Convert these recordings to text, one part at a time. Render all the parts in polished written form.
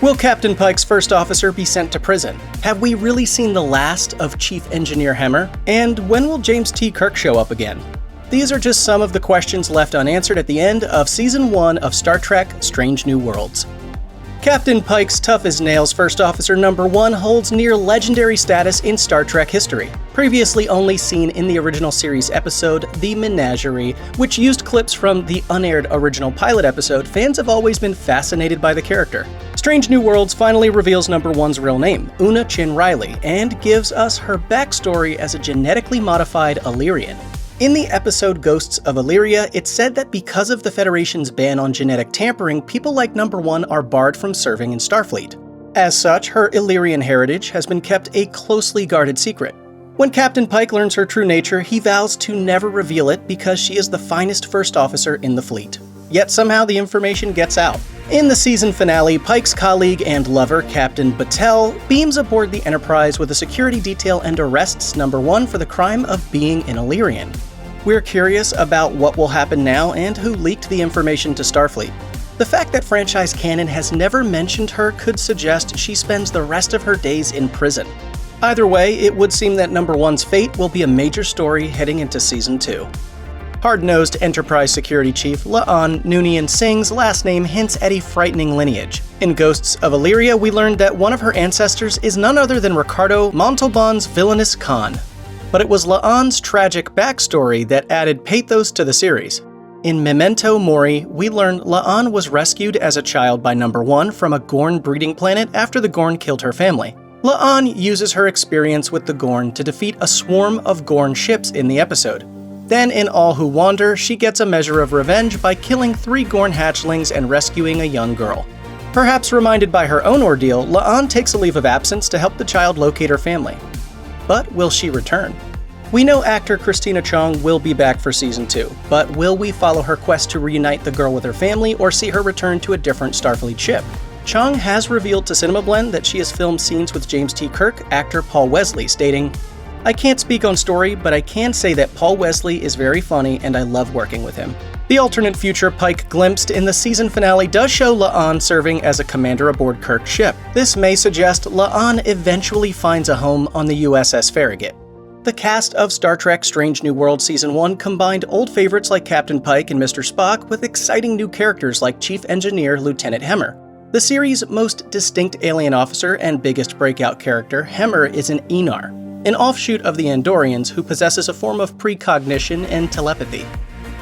Will Captain Pike's first officer be sent to prison? Have we really seen the last of Chief Engineer Hemmer? And when will James T. Kirk show up again? These are just some of the questions left unanswered at the end of Season 1 of Star Trek: Strange New Worlds. Captain Pike's tough-as-nails First Officer No. 1 holds near legendary status in Star Trek history. Previously only seen in the original series episode, The Menagerie, which used clips from the unaired original pilot episode, fans have always been fascinated by the character. Strange New Worlds finally reveals No. 1's real name, Una Chin Riley, and gives us her backstory as a genetically modified Illyrian. In the episode Ghosts of Illyria, it's said that because of the Federation's ban on genetic tampering, people like No. 1 are barred from serving in Starfleet. As such, her Illyrian heritage has been kept a closely guarded secret. When Captain Pike learns her true nature, he vows to never reveal it because she is the finest first officer in the fleet. Yet somehow the information gets out. In the season finale, Pike's colleague and lover, Captain Battelle, beams aboard the Enterprise with a security detail and arrests No. 1 for the crime of being an Illyrian. We're curious about what will happen now and who leaked the information to Starfleet. The fact that franchise canon has never mentioned her could suggest she spends the rest of her days in prison. Either way, it would seem that No. 1's fate will be a major story heading into Season 2. Hard-nosed Enterprise Security Chief La'an Noonien Singh's last name hints at a frightening lineage. In Ghosts of Illyria, we learned that one of her ancestors is none other than Ricardo Montalban's villainous Khan. But it was La'an's tragic backstory that added pathos to the series. In Memento Mori, we learn La'an was rescued as a child by No. 1 from a Gorn breeding planet after the Gorn killed her family. La'an uses her experience with the Gorn to defeat a swarm of Gorn ships in the episode. Then in All Who Wander, she gets a measure of revenge by killing 3 Gorn hatchlings and rescuing a young girl. Perhaps reminded by her own ordeal, La'an takes a leave of absence to help the child locate her family. But will she return? We know actor Christina Chong will be back for Season 2, but will we follow her quest to reunite the girl with her family or see her return to a different Starfleet ship? Chong has revealed to Cinema Blend that she has filmed scenes with James T. Kirk actor Paul Wesley, stating, "I can't speak on story, but I can say that Paul Wesley is very funny and I love working with him." The alternate future Pike glimpsed in the season finale does show La'an serving as a commander aboard Kirk's ship. This may suggest La'an eventually finds a home on the USS Farragut. The cast of Star Trek: Strange New Worlds Season 1 combined old favorites like Captain Pike and Mr. Spock with exciting new characters like Chief Engineer Lieutenant Hemmer. The series' most distinct alien officer and biggest breakout character, Hemmer, is an Enar, an offshoot of the Andorians who possesses a form of precognition and telepathy.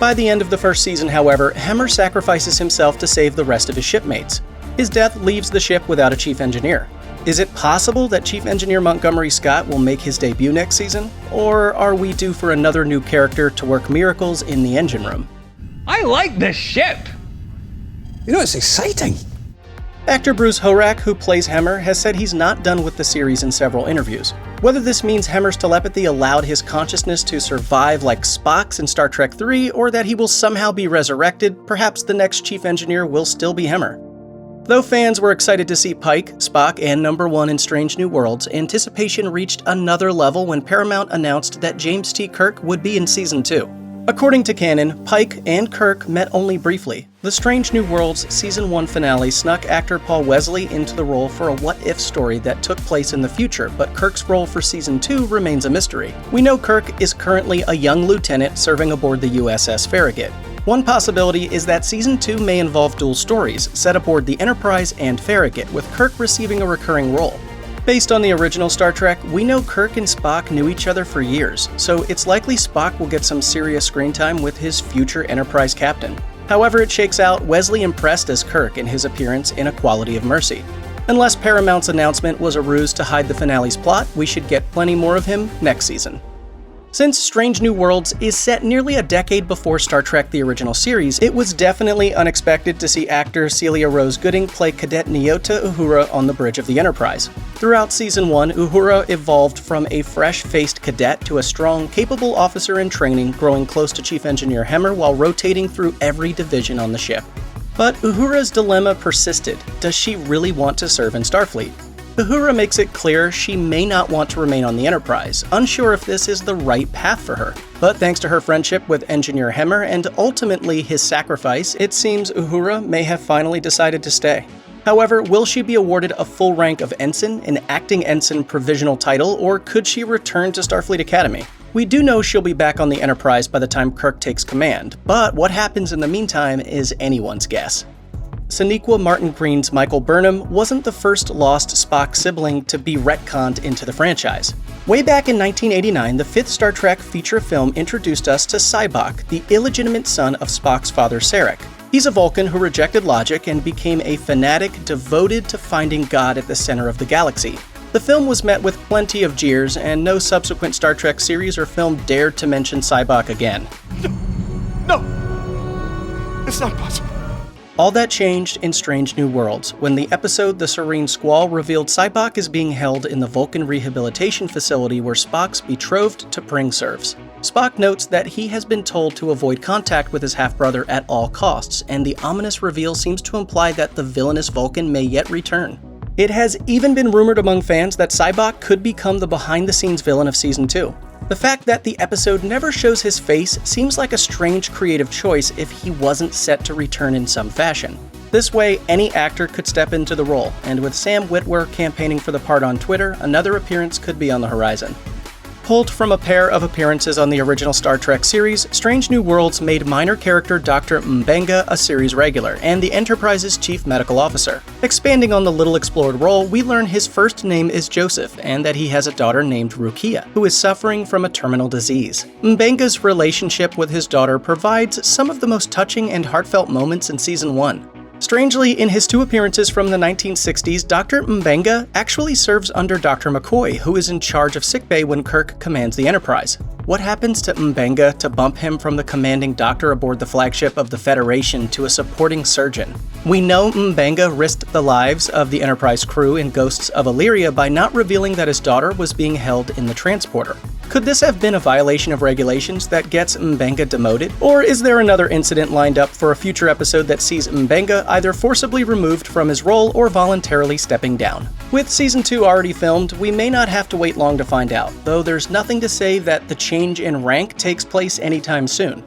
By the end of the first season, however, Hemmer sacrifices himself to save the rest of his shipmates. His death leaves the ship without a chief engineer. Is it possible that Chief Engineer Montgomery Scott will make his debut next season? Or are we due for another new character to work miracles in the engine room? I like this ship! You know, it's exciting. Actor Bruce Horak, who plays Hemmer, has said he's not done with the series in several interviews. Whether this means Hemmer's telepathy allowed his consciousness to survive like Spock's in Star Trek III, or that he will somehow be resurrected, perhaps the next chief engineer will still be Hemmer. Though fans were excited to see Pike, Spock, and No. 1 in Strange New Worlds, anticipation reached another level when Paramount announced that James T. Kirk would be in Season 2. According to canon, Pike and Kirk met only briefly. The Strange New Worlds Season 1 finale snuck actor Paul Wesley into the role for a what-if story that took place in the future, but Kirk's role for Season 2 remains a mystery. We know Kirk is currently a young lieutenant serving aboard the USS Farragut. One possibility is that Season 2 may involve dual stories, set aboard the Enterprise and Farragut, with Kirk receiving a recurring role. Based on the original Star Trek, we know Kirk and Spock knew each other for years, so it's likely Spock will get some serious screen time with his future Enterprise captain. However it shakes out, Wesley impressed as Kirk in his appearance in A Quality of Mercy. Unless Paramount's announcement was a ruse to hide the finale's plot, we should get plenty more of him next season. Since Strange New Worlds is set nearly a decade before Star Trek the original series, it was definitely unexpected to see actor Celia Rose Gooding play Cadet Nyota Uhura on the bridge of the Enterprise. Throughout Season 1, Uhura evolved from a fresh-faced cadet to a strong, capable officer in training, growing close to Chief Engineer Hemmer while rotating through every division on the ship. But Uhura's dilemma persisted. Does she really want to serve in Starfleet? Uhura makes it clear she may not want to remain on the Enterprise, unsure if this is the right path for her. But thanks to her friendship with Engineer Hemmer and ultimately his sacrifice, it seems Uhura may have finally decided to stay. However, will she be awarded a full rank of ensign, an acting ensign provisional title, or could she return to Starfleet Academy? We do know she'll be back on the Enterprise by the time Kirk takes command, but what happens in the meantime is anyone's guess. Sonequa Martin Green's Michael Burnham wasn't the first lost Spock sibling to be retconned into the franchise. Way back in 1989, the fifth Star Trek feature film introduced us to Sybok, the illegitimate son of Spock's father Sarek. He's a Vulcan who rejected logic and became a fanatic devoted to finding God at the center of the galaxy. The film was met with plenty of jeers, and no subsequent Star Trek series or film dared to mention Sybok again. No! It's not possible. All that changed in Strange New Worlds, when the episode The Serene Squall revealed Sybok is being held in the Vulcan rehabilitation facility where Spock's betrothed T'Pring serves. Spock notes that he has been told to avoid contact with his half-brother at all costs, and the ominous reveal seems to imply that the villainous Vulcan may yet return. It has even been rumored among fans that Sybok could become the behind-the-scenes villain of Season 2. The fact that the episode never shows his face seems like a strange creative choice if he wasn't set to return in some fashion. This way, any actor could step into the role, and with Sam Witwer campaigning for the part on Twitter, another appearance could be on the horizon. Pulled from a pair of appearances on the original Star Trek series, Strange New Worlds made minor character Dr. M'Benga a series regular and the Enterprise's chief medical officer. Expanding on the little-explored role, we learn his first name is Joseph and that he has a daughter named Rukia, who is suffering from a terminal disease. M'Benga's relationship with his daughter provides some of the most touching and heartfelt moments in Season 1. Strangely, in his two appearances from the 1960s, Dr. M'Benga actually serves under Dr. McCoy, who is in charge of sickbay when Kirk commands the Enterprise. What happens to M'Benga to bump him from the commanding doctor aboard the flagship of the Federation to a supporting surgeon? We know M'Benga risked the lives of the Enterprise crew in Ghosts of Illyria by not revealing that his daughter was being held in the transporter. Could this have been a violation of regulations that gets M'Benga demoted? Or is there another incident lined up for a future episode that sees M'Benga either forcibly removed from his role or voluntarily stepping down? With Season 2 already filmed, we may not have to wait long to find out, though there's nothing to say that the change in rank takes place anytime soon.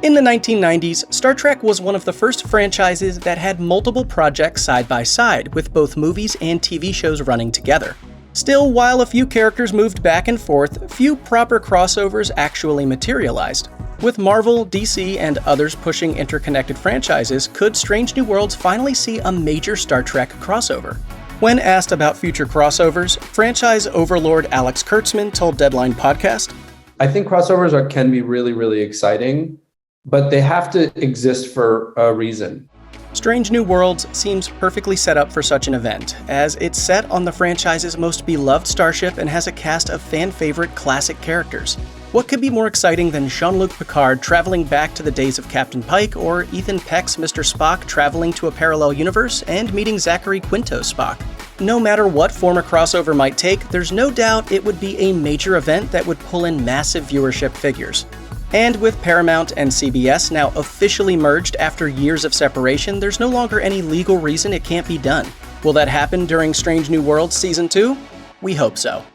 In the 1990s, Star Trek was one of the first franchises that had multiple projects side by side, with both movies and TV shows running together. Still, while a few characters moved back and forth, few proper crossovers actually materialized. With Marvel, DC, and others pushing interconnected franchises, could Strange New Worlds finally see a major Star Trek crossover? When asked about future crossovers, franchise overlord Alex Kurtzman told Deadline Podcast, I think crossovers can be really, really exciting, but they have to exist for a reason. Strange New Worlds seems perfectly set up for such an event, as it's set on the franchise's most beloved starship and has a cast of fan-favorite classic characters. What could be more exciting than Jean-Luc Picard traveling back to the days of Captain Pike, or Ethan Peck's Mr. Spock traveling to a parallel universe and meeting Zachary Quinto's Spock? No matter what form a crossover might take, there's no doubt it would be a major event that would pull in massive viewership figures. And with Paramount and CBS now officially merged after years of separation, there's no longer any legal reason it can't be done. Will that happen during Strange New Worlds Season 2? We hope so.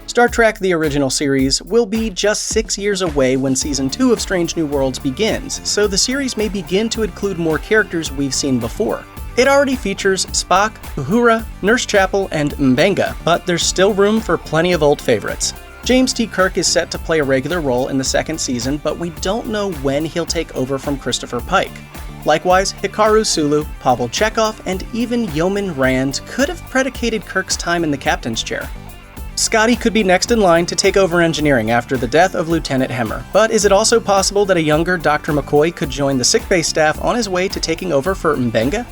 Star Trek The Original Series will be just 6 years away when Season 2 of Strange New Worlds begins, so the series may begin to include more characters we've seen before. It already features Spock, Uhura, Nurse Chapel, and M'Benga, but there's still room for plenty of old favorites. James T. Kirk is set to play a regular role in the second season, but we don't know when he'll take over from Christopher Pike. Likewise, Hikaru Sulu, Pavel Chekhov, and even Yeoman Rand could have predicated Kirk's time in the captain's chair. Scotty could be next in line to take over engineering after the death of Lieutenant Hemmer, but is it also possible that a younger Dr. McCoy could join the sickbay staff on his way to taking over for M'Benga?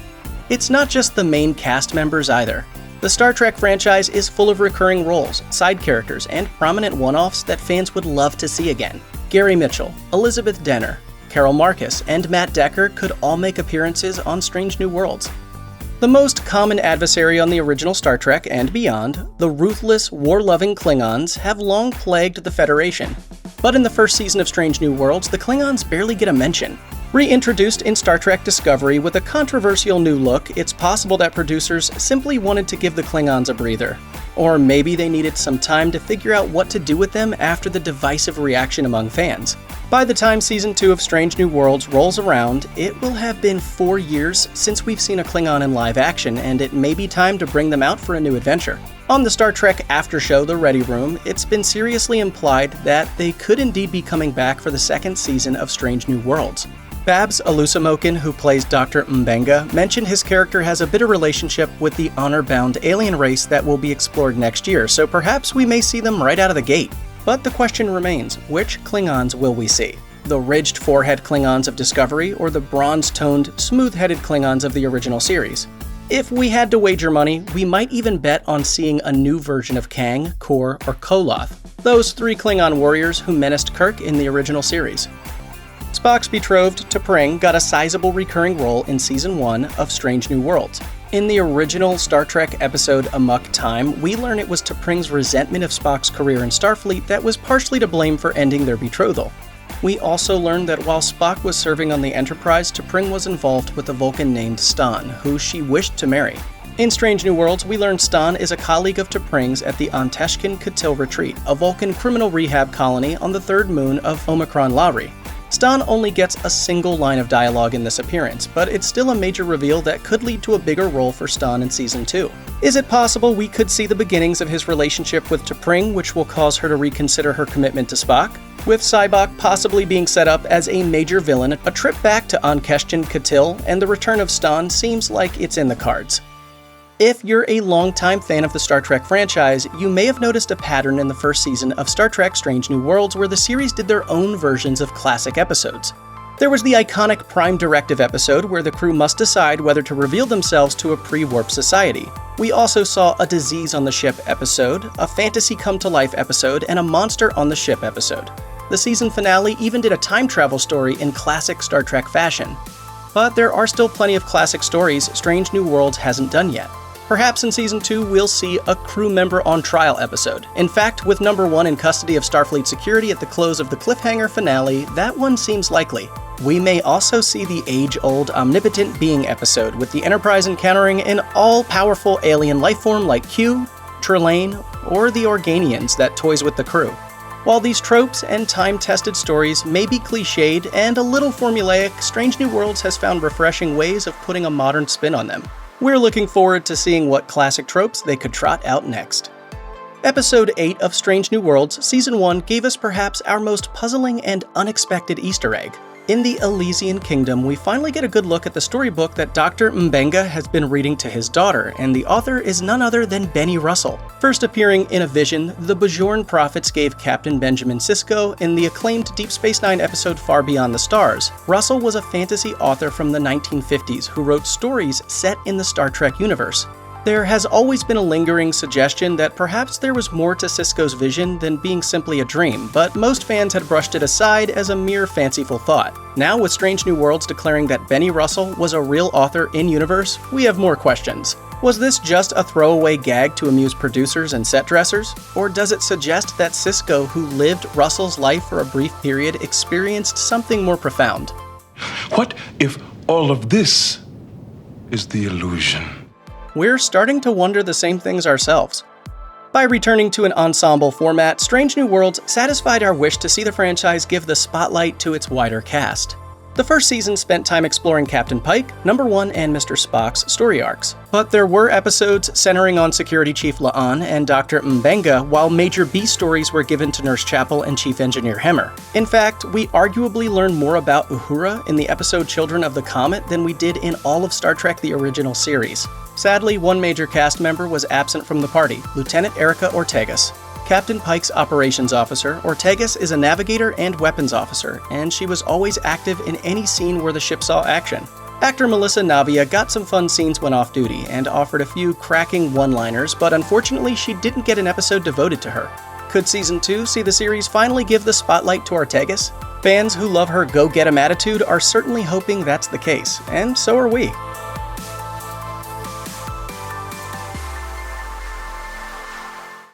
It's not just the main cast members either. The Star Trek franchise is full of recurring roles, side characters, and prominent one-offs that fans would love to see again. Gary Mitchell, Elizabeth Denner, Carol Marcus, and Matt Decker could all make appearances on Strange New Worlds. The most common adversary on the original Star Trek and beyond, the ruthless, war-loving Klingons, have long plagued the Federation. But in the first season of Strange New Worlds, the Klingons barely get a mention. Reintroduced in Star Trek Discovery with a controversial new look, it's possible that producers simply wanted to give the Klingons a breather. Or maybe they needed some time to figure out what to do with them after the divisive reaction among fans. By the time Season 2 of Strange New Worlds rolls around, it will have been 4 years since we've seen a Klingon in live action, and it may be time to bring them out for a new adventure. On the Star Trek after show The Ready Room, it's been seriously implied that they could indeed be coming back for the second season of Strange New Worlds. Babs Alusamokin, who plays Dr. M'Benga, mentioned his character has a bitter relationship with the honor-bound alien race that will be explored next year, so perhaps we may see them right out of the gate. But the question remains, which Klingons will we see? The ridged forehead Klingons of Discovery, or the bronze-toned, smooth-headed Klingons of the original series? If we had to wager money, we might even bet on seeing a new version of Kang, Kor, or Koloth, those 3 Klingon warriors who menaced Kirk in the original series. Spock's betrothed, T'Pring, got a sizable recurring role in Season 1 of Strange New Worlds. In the original Star Trek episode Amok Time, we learn it was T'Pring's resentment of Spock's career in Starfleet that was partially to blame for ending their betrothal. We also learned that while Spock was serving on the Enterprise, T'Pring was involved with a Vulcan named Stonn, who she wished to marry. In Strange New Worlds, we learn Stonn is a colleague of T'Pring's at the Anteshkin Katil Retreat, a Vulcan criminal rehab colony on the third moon of Omicron Lauri. Stonn only gets a single line of dialogue in this appearance, but it's still a major reveal that could lead to a bigger role for Stonn in Season 2. Is it possible we could see the beginnings of his relationship with T'Pring, which will cause her to reconsider her commitment to Spock? With Sybok possibly being set up as a major villain, a trip back to Anteshkin Katil and the return of Stonn seems like it's in the cards. If you're a longtime fan of the Star Trek franchise, you may have noticed a pattern in the first season of Star Trek Strange New Worlds where the series did their own versions of classic episodes. There was the iconic Prime Directive episode where the crew must decide whether to reveal themselves to a pre-warp society. We also saw a Disease on the Ship episode, a Fantasy Come to Life episode, and a Monster on the Ship episode. The season finale even did a time travel story in classic Star Trek fashion. But there are still plenty of classic stories Strange New Worlds hasn't done yet. Perhaps in Season 2 we'll see a crew member on trial episode. In fact, with Number 1 in custody of Starfleet security at the close of the cliffhanger finale, that one seems likely. We may also see the age-old Omnipotent Being episode, with the Enterprise encountering an all-powerful alien lifeform like Q, Trelane, or the Organians that toys with the crew. While these tropes and time-tested stories may be cliched and a little formulaic, Strange New Worlds has found refreshing ways of putting a modern spin on them. We're looking forward to seeing what classic tropes they could trot out next. Episode 8 of Strange New Worlds, Season 1 gave us perhaps our most puzzling and unexpected Easter egg. In the Elysian Kingdom, we finally get a good look at the storybook that Dr. M'Benga has been reading to his daughter, and the author is none other than Benny Russell. First appearing in a vision, the Bajoran prophets gave Captain Benjamin Sisko in the acclaimed Deep Space Nine episode Far Beyond the Stars. Russell was a fantasy author from the 1950s who wrote stories set in the Star Trek universe. There has always been a lingering suggestion that perhaps there was more to Sisko's vision than being simply a dream, but most fans had brushed it aside as a mere fanciful thought. Now, with Strange New Worlds declaring that Benny Russell was a real author in-universe, we have more questions. Was this just a throwaway gag to amuse producers and set dressers? Or does it suggest that Sisko, who lived Russell's life for a brief period, experienced something more profound? What if all of this is the illusion? We're starting to wonder the same things ourselves. By returning to an ensemble format, Strange New Worlds satisfied our wish to see the franchise give the spotlight to its wider cast. The first season spent time exploring Captain Pike, Number 1, and Mr. Spock's story arcs. But there were episodes centering on Security Chief La'an and Dr. M'Benga, while major B stories were given to Nurse Chapel and Chief Engineer Hemmer. In fact, we arguably learned more about Uhura in the episode Children of the Comet than we did in all of Star Trek the original series. Sadly, one major cast member was absent from the party, Lieutenant Erica Ortegas. Captain Pike's operations officer, Ortegas is a navigator and weapons officer, and she was always active in any scene where the ship saw action. Actor Melissa Navia got some fun scenes when off-duty and offered a few cracking one-liners, but unfortunately she didn't get an episode devoted to her. Could Season 2 see the series finally give the spotlight to Ortegas? Fans who love her go-get-'em attitude are certainly hoping that's the case, and so are we.